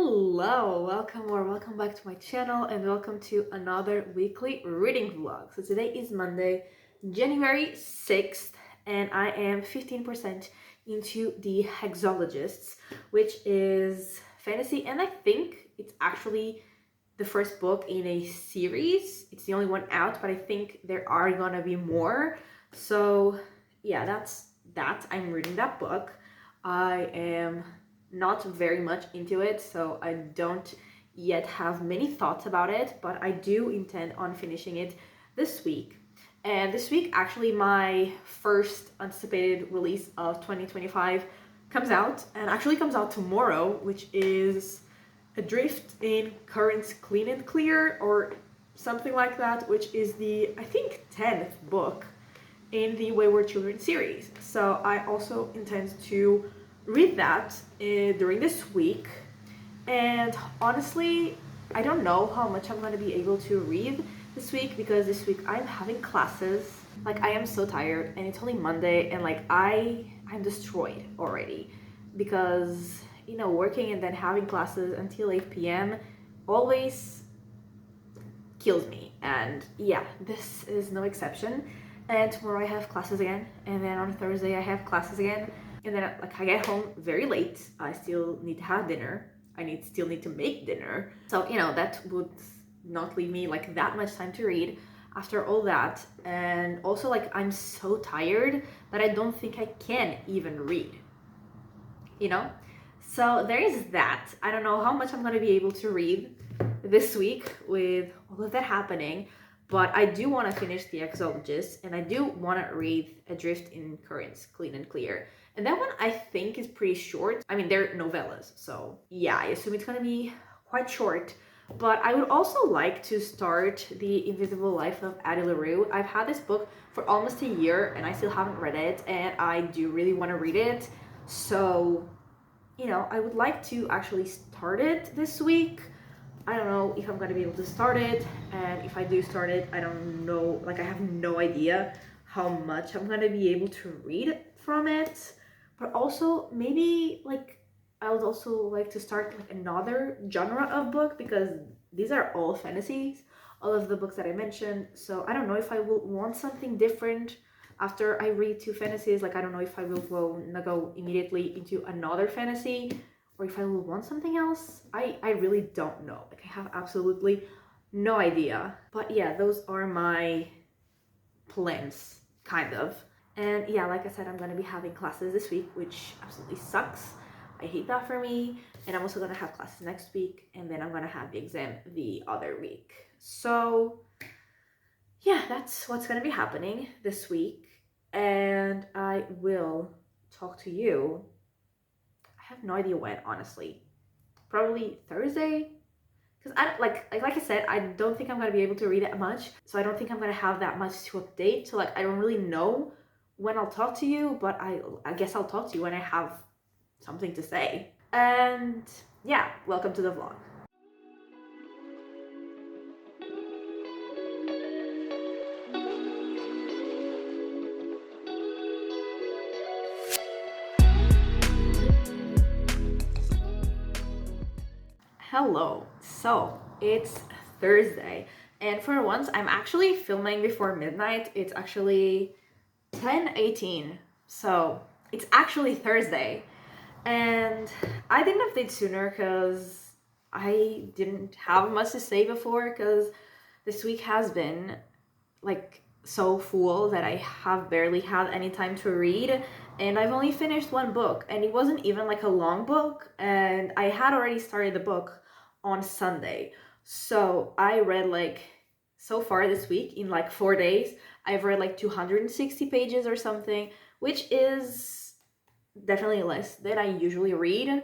Hello, welcome back to my channel and welcome to another weekly reading vlog. So today is Monday, January 6th, and I am 15% into the Hexologists, which is fantasy, and I think it's actually the first book in a series. It's the only one out, but I think there are gonna be more. So yeah, that's that. I'm reading that book. I am not very much into it, so I don't yet have many thoughts about it, but I do intend on finishing it this week. And this week, actually, my first anticipated release of 2025 comes out, and actually comes out tomorrow, which is Adrift in Currents Clean and Clear, or something like that, which is the, I think, 10th book in the Wayward Children series. So I also intend to read that during this week. And honestly, I don't know how much I'm going to be able to read this week, because this week I'm having classes. Like, I am so tired, and it's only Monday, and like I'm destroyed already, because working and then having classes until 8 p.m. always kills me. And yeah, this is no exception. And tomorrow I have classes again, and then on Thursday I have classes again, and then I get home very late. I still need to have dinner. Still need to make dinner. So that would not leave me like that much time to read after all that. And also, like, I'm so tired that I don't think I can even read. So there is that. I don't know how much I'm gonna be able to read this week with all of that happening. But I do want to finish The Exologist, and I do want to read Adrift in Currents Clean and Clear. And that one I think is pretty short. I mean, they're novellas, so yeah, I assume it's going to be quite short. But I would also like to start The Invisible Life of Addie LaRue. I've had this book for almost a year, and I still haven't read it, and I do really want to read it. So, I would like to actually start it this week. I don't know if I'm going to be able to start it, and if I do start it, I don't know, like, I have no idea how much I'm going to be able to read from it. But also, maybe, like, I would also like to start like another genre of book, because these are all fantasies, all of the books that I mentioned. So I don't know if I will want something different after I read two fantasies. Like, I don't know if I will go immediately into another fantasy, or if I will want something else. I really don't know. Like, I have absolutely no idea. But yeah, those are my plans, kind of. And yeah, like I said, I'm gonna be having classes this week, which absolutely sucks. I hate that for me. And I'm also gonna have classes next week, and then I'm gonna have the exam the other week. So yeah, that's what's gonna be happening this week. And I will talk to you, I have no idea when, honestly. Probably Thursday, because I like I said, I don't think I'm gonna be able to read it much, so I don't think I'm gonna have that much to update. So like, I don't really know when I'll talk to you, but I guess I'll talk to you when I have something to say. And yeah, welcome to the vlog. Hello. So it's Thursday, and for once I'm actually filming before midnight. It's actually 10:18, so it's actually Thursday. And I didn't update sooner because I didn't have much to say before, because this week has been like so full that I have barely had any time to read, and I've only finished one book, and it wasn't even like a long book, and I had already started the book on Sunday. So I read, like, so far this week, in like 4 days, I've read like 260 pages or something, which is definitely less than I usually read.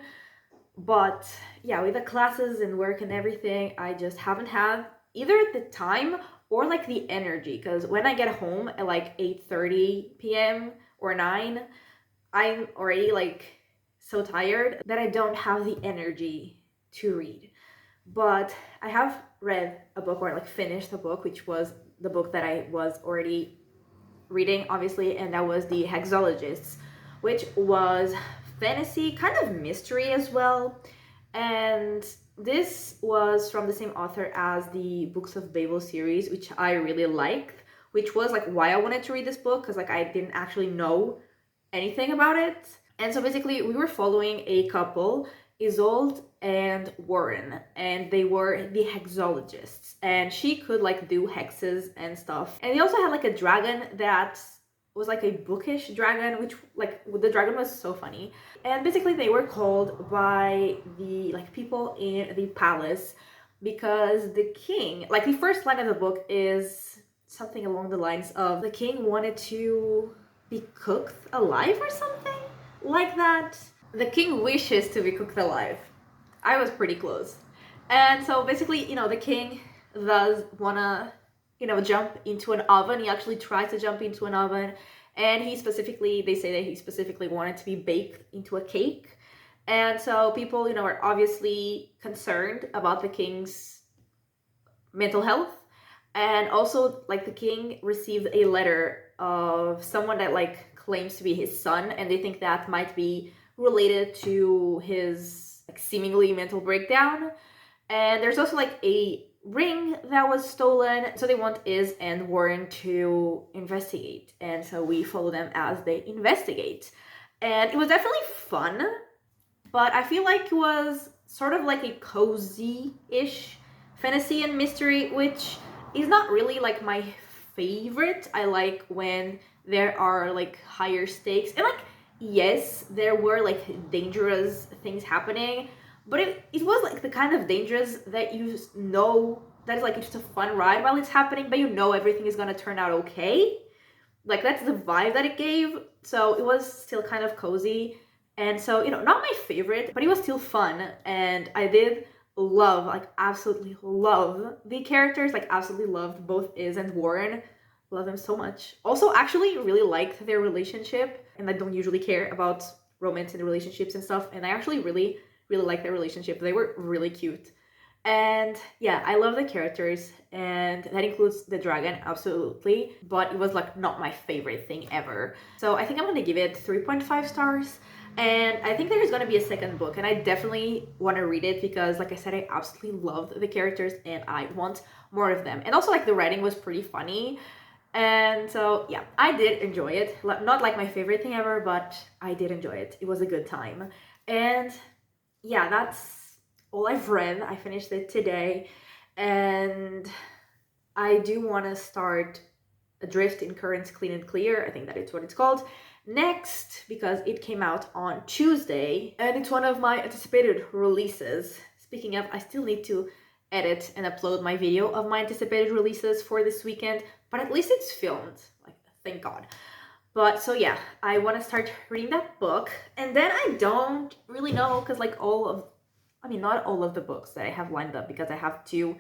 But yeah, with the classes and work and everything, I just haven't had either the time or like the energy, because when I get home at like 8:30 p.m. or 9, I'm already like so tired that I don't have the energy to read. But I have read a book, or like finished a book, which was the book that I was already reading, obviously, and that was The Hexologists, which was fantasy, kind of mystery as well. And this was from the same author as the Books of Babel series, which I really liked, which was like why I wanted to read this book, because like I didn't actually know anything about it. And so basically we were following a couple, Isolde and Warren, and they were the hexologists, and she could like do hexes and stuff. And they also had like a dragon that was like a bookish dragon, which like the dragon was so funny. And basically they were called by the like people in the palace because the king, like the first line of the book is something along the lines of the king wanted to be cooked alive or something like that. The king wishes to be cooked alive. I was pretty close. And so basically, you know, the king does wanna, you know, jump into an oven. He actually tries to jump into an oven, and he specifically, they say that he specifically wanted to be baked into a cake. And so people, you know, are obviously concerned about the king's mental health. And also, like, the king received a letter of someone that like claims to be his son, and they think that might be related to his like seemingly mental breakdown. And there's also like a ring that was stolen, so they want Iz and Warren to investigate, and so we follow them as they investigate. And it was definitely fun, but I feel like it was sort of like a cozy-ish fantasy and mystery, which is not really like my favorite. I like when there are like higher stakes, and like yes, there were like dangerous things happening, but it was like the kind of dangerous that you know that is like it's just a fun ride while it's happening, but you know everything is gonna turn out okay. Like that's the vibe that it gave. So it was still kind of cozy. And so, you know, not my favorite, but it was still fun. And I did love, like absolutely love the characters. Like absolutely loved both Iz and Warren. Love them so much. Also actually really liked their relationship. And I don't usually care about romance and relationships and stuff. And I actually really like their relationship. They were really cute. And yeah, I love the characters, and that includes the dragon, absolutely, but it was like not my favorite thing ever. So I think I'm gonna give it 3.5 stars, and I think there's gonna be a second book, and I definitely want to read it because like I said, I absolutely loved the characters and I want more of them. And also like the writing was pretty funny. And so yeah, I did enjoy it. Not like my favorite thing ever, but I did enjoy it. It was a good time. And yeah, that's all I've read. I finished it today, and I do want to start Adrift in Currents Clean and Clear. I think that is what it's called. Next, because it came out on Tuesday, and it's one of my anticipated releases. Speaking of, I still need to edit and upload my video of my anticipated releases for this weekend, but at least it's filmed. Like, thank God. But so yeah, I want to start reading that book, and then I don't really know because like not all of the books that I have lined up, because I have 2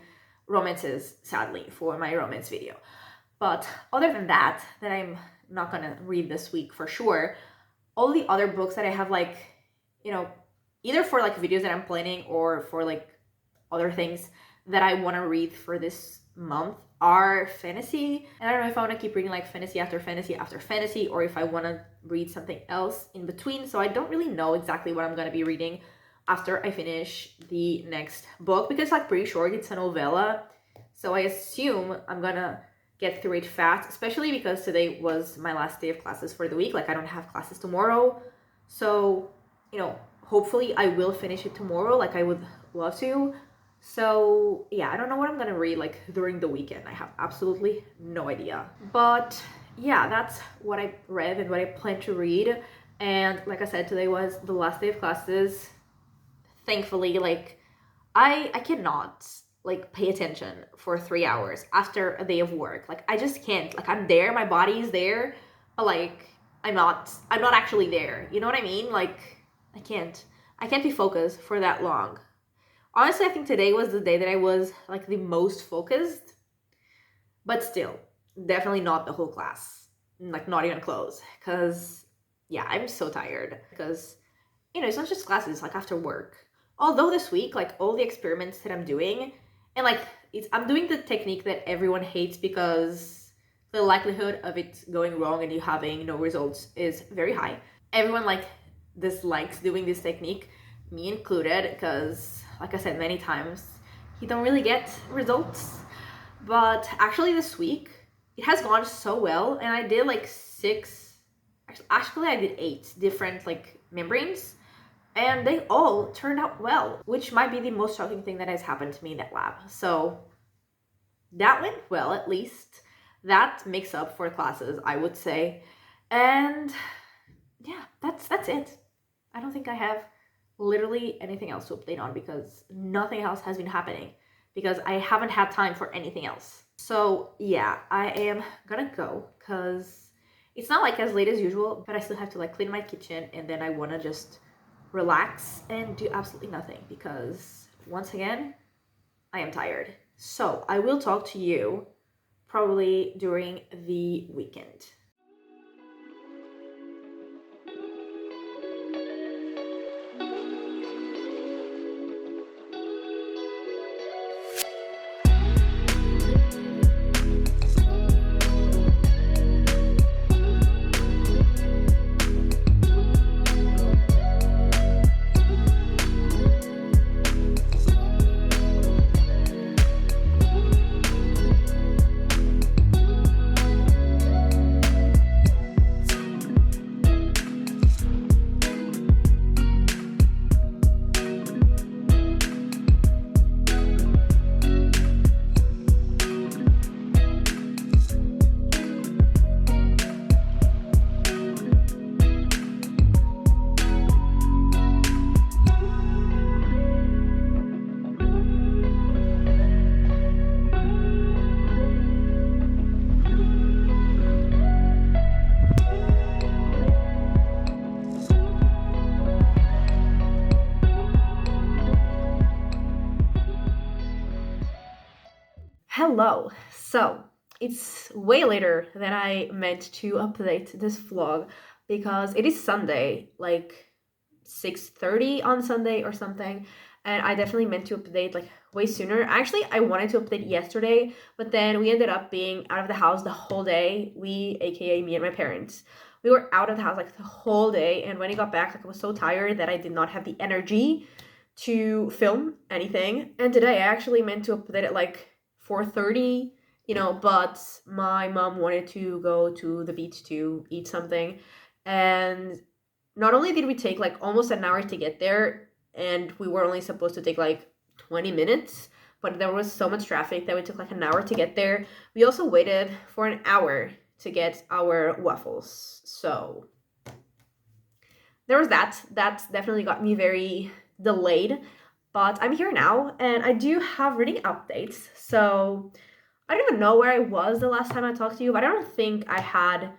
romances sadly for my romance video. But other than that I'm not gonna read this week for sure, all the other books that I have, like, you know, either for like videos that I'm planning or for like other things that I want to read for this month are fantasy. And I don't know if I want to keep reading like fantasy after fantasy after fantasy, or if I want to read something else in between. So I don't really know exactly what I'm going to be reading after I finish the next book, because it's like pretty short. It's a novella, so I assume I'm gonna get through it fast, especially because today was my last day of classes for the week. Like I don't have classes tomorrow, so you know, hopefully I will finish it tomorrow. Like I would love to. So yeah, I don't know what I'm gonna read like during the weekend. I have absolutely no idea. But yeah, that's what I read and what I plan to read. And like I said, today was the last day of classes. Thankfully, like I cannot like pay attention for 3 hours after a day of work. Like I just can't. Like I'm there, my body is there, but like I'm not actually there. You know what I mean? Like I can't be focused for that long. Honestly, I think today was the day that I was like the most focused, but still, definitely not the whole class. Like not even close, because yeah, I'm so tired, because you know, it's not just classes, like after work. Although this week, like all the experiments that I'm doing, and like I'm doing the technique that everyone hates because the likelihood of it going wrong and you having no results is very high. Everyone like dislikes doing this technique me included, because like I said many times, you don't really get results. But actually this week, it has gone so well, and I did like actually I did 8 different like membranes, and they all turned out well, which might be the most shocking thing that has happened to me in that lab. So that went well, at least. That makes up for classes, I would say. And yeah, that's it. I don't think I have literally anything else to update on, because nothing else has been happening, because I haven't had time for anything else. So yeah, I am gonna go, because it's not like as late as usual, but I still have to like clean my kitchen, and then I want to just relax and do absolutely nothing, because once again, I am tired. So I will talk to you probably during the weekend. Hello. So it's way later than I meant to update this vlog, because it is Sunday, like 6:30 on Sunday or something, and I definitely meant to update like way sooner. Actually, I wanted to update yesterday, but then we ended up being out of the house the whole day. We, aka me and my parents, we were out of the house like the whole day, and when I got back, like I was so tired that I did not have the energy to film anything. And today I actually meant to update it like 4:30, but my mom wanted to go to the beach to eat something. And not only did we take like almost an hour to get there, and we were only supposed to take like 20 minutes, but there was so much traffic that we took like an hour to get there. We also waited for an hour to get our waffles. So there was that. That definitely got me very delayed. But I'm here now, and I do have reading updates. So I don't even know where I was the last time I talked to you, but I don't think I had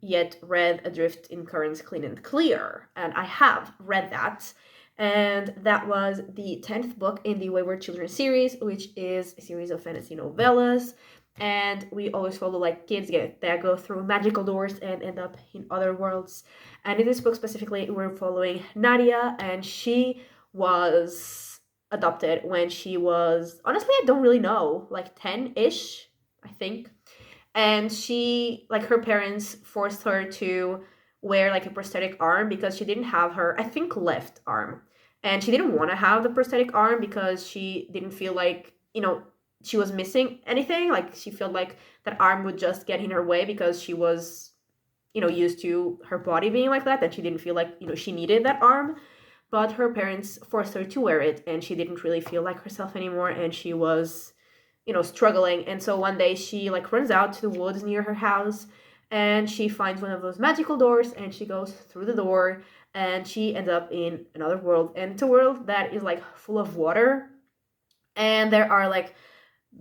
yet read Adrift in Currents Clean and Clear. And I have read that. And that was the 10th book in the Wayward Children series, which is a series of fantasy novellas. And we always follow like kids that go through magical doors and end up in other worlds. And in this book specifically, we're following Nadia, and she was adopted when she was, honestly, I don't really know, like 10-ish, I think. And she, like, her parents forced her to wear like a prosthetic arm because she didn't have her, I think, left arm. And she didn't want to have the prosthetic arm because she didn't feel like, she was missing anything. Like, she felt like that arm would just get in her way because she was, used to her body being like that, and she didn't feel like, she needed that arm. But her parents forced her to wear it, and she didn't really feel like herself anymore, and she was, struggling. And so one day she like runs out to the woods near her house, and she finds one of those magical doors, and she goes through the door, and she ends up in another world. And it's a world that is like full of water, and there are like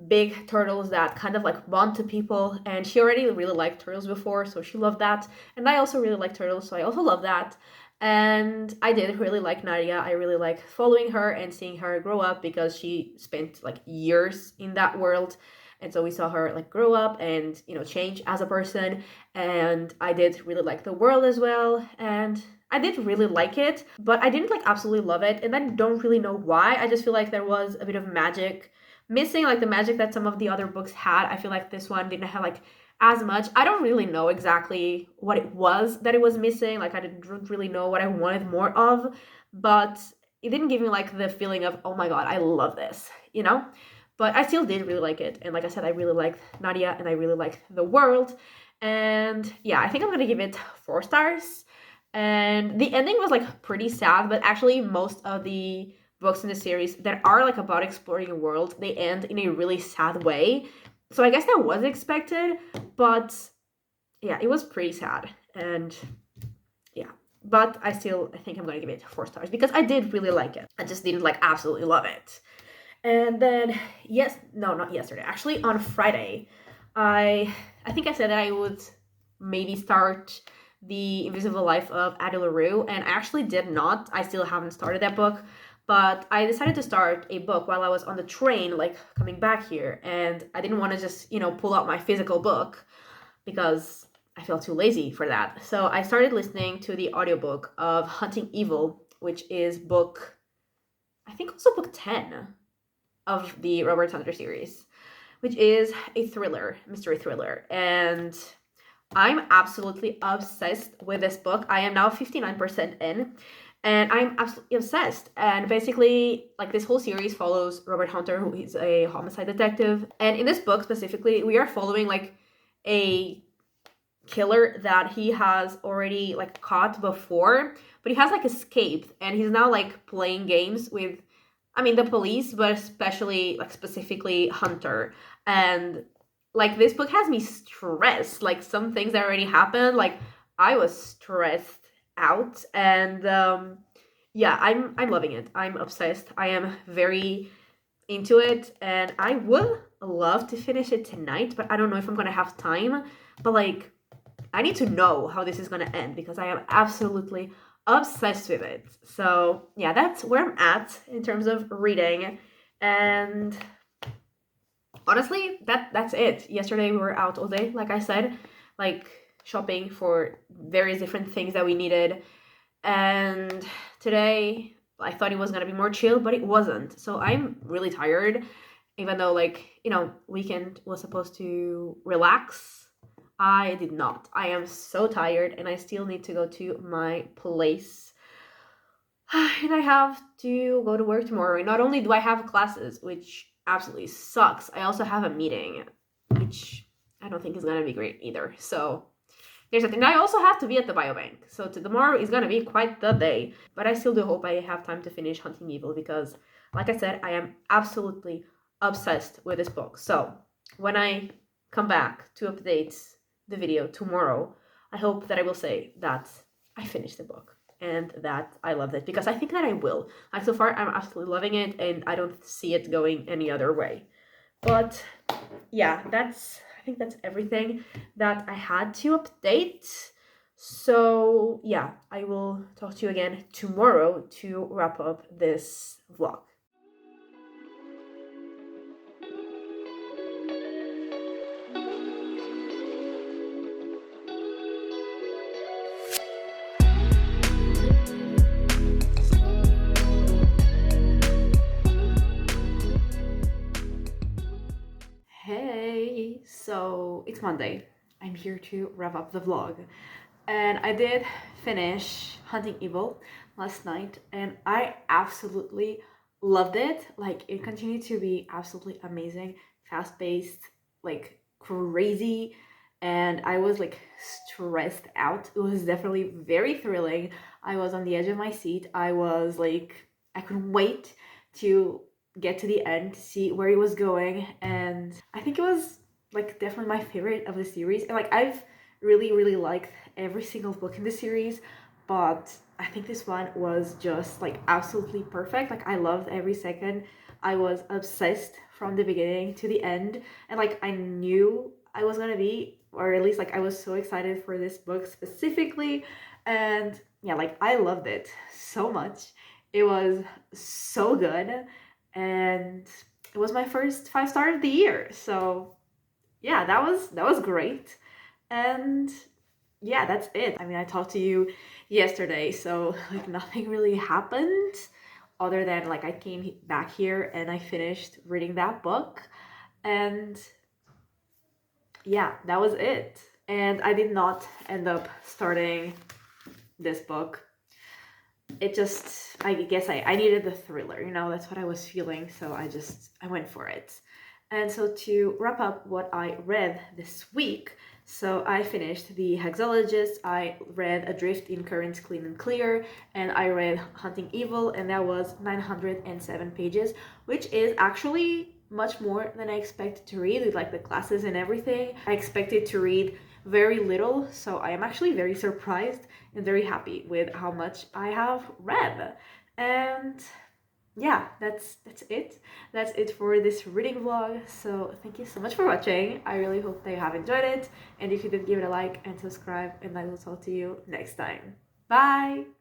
big turtles that kind of like bond to people, and she already really liked turtles before, so she loved that. And I also really like turtles, so I also love that. And I did really like Nadia. I really like following her and seeing her grow up, because she spent like years in that world. And so we saw her like grow up and, change as a person. And I did really like the world as well. And I did really like it, but I didn't like absolutely love it. And I don't really know why. I just feel like there was a bit of magic missing, like the magic that some of the other books had. I feel like this one didn't have like as much. I don't really know exactly what it was that it was missing. Like, I didn't really know what I wanted more of, but it didn't give me like the feeling of, oh my god, I love this, you know? But I still did really like it. And like I said, I really liked Nadia and I really liked the world. And yeah, I think I'm gonna give it 4 stars. And the ending was like pretty sad, but actually most of the books in the series that are like about exploring a world, they end in a really sad way. So I guess that was expected, but yeah, it was pretty sad. And yeah, but I think I'm gonna give it 4 stars because I did really like it. I just didn't like absolutely love it. And then not yesterday, actually on Friday, I think I said that I would maybe start The Invisible Life of Addie LaRue, and I actually did not. I still haven't started that book, but I decided to start a book while I was on the train, like coming back here, and I didn't want to just, pull out my physical book because I felt too lazy for that. So I started listening to the audiobook of Hunting Evil, which is I think also book 10 of the Robert Hunter series, which is a mystery thriller. And I'm absolutely obsessed with this book. I am now 59% in, and I'm absolutely obsessed. And basically, like, this whole series follows Robert Hunter, who is a homicide detective. And in this book specifically, we are following like a killer that he has already like caught before, but he has like escaped, and he's now like playing games with, the police, but especially like specifically Hunter. And like, this book has me stressed. Like, some things that already happened, like I was stressed out. And yeah, I'm loving it. I'm obsessed. I am very into it, and I would love to finish it tonight, but I don't know if I'm gonna have time. But like, I need to know how this is gonna end because I am absolutely obsessed with it. So yeah, that's where I'm at in terms of reading. And honestly, that's it. Yesterday we were out all day, like I said, like shopping for various different things that we needed. And today I thought it was gonna be more chill, but it wasn't. So I'm really tired, even though weekend was supposed to relax. I did not. I am so tired and I still need to go to my place. And I have to go to work tomorrow. And not only do I have classes, which absolutely sucks, I also have a meeting, which I don't think is going to be great either. So there's a thing. I also have to be at the biobank. So tomorrow is going to be quite the day. But I still do hope I have time to finish Hunting Evil because, like I said, I am absolutely obsessed with this book. So when I come back to update the video tomorrow, I hope that I will say that I finished the book and that I loved it, because I think that I will. Like, so far I'm absolutely loving it and I don't see it going any other way. But yeah, I think that's everything that I had to update. So yeah, I will talk to you again tomorrow to wrap up this vlog. Hey, so it's Monday. I'm here to wrap up the vlog. And I did finish Hunting Evil last night and I absolutely loved it. Like, it continued to be absolutely amazing, fast-paced, like crazy, and I was like stressed out. It was definitely very thrilling. I was on the edge of my seat. I was like, I couldn't wait to get to the end to see where it was going, and I think it was like definitely my favorite of the series. And like, I've really liked every single book in the series, but I think this one was just like absolutely perfect. Like, I loved every second. I was obsessed from the beginning to the end, and like, I knew I was gonna be, or at least like, I was so excited for this book specifically. And yeah, like, I loved it so much. It was so good, and it was my first 5-star of the year. So yeah, that was great. And yeah, that's it. I mean, I talked to you yesterday, so like, nothing really happened other than like, I came back here and I finished reading that book, and yeah, that was it. And I did not end up starting this book. it just, I guess I needed the thriller, you know, that's what I was feeling, so I went for it. And so to wrap up what I read this week, so I finished The Hexologist, I read Adrift in Currents Clean and Clear, and I read Hunting Evil, and that was 907 pages, which is actually much more than I expected to read with like the classes and everything. I expected to read very little, so I am actually very surprised and very happy with how much I have read. And yeah, that's it. That's it for this reading vlog. So thank you so much for watching. I really hope that you have enjoyed it. And if you did, give it a like and subscribe, and I will talk to you next time. Bye!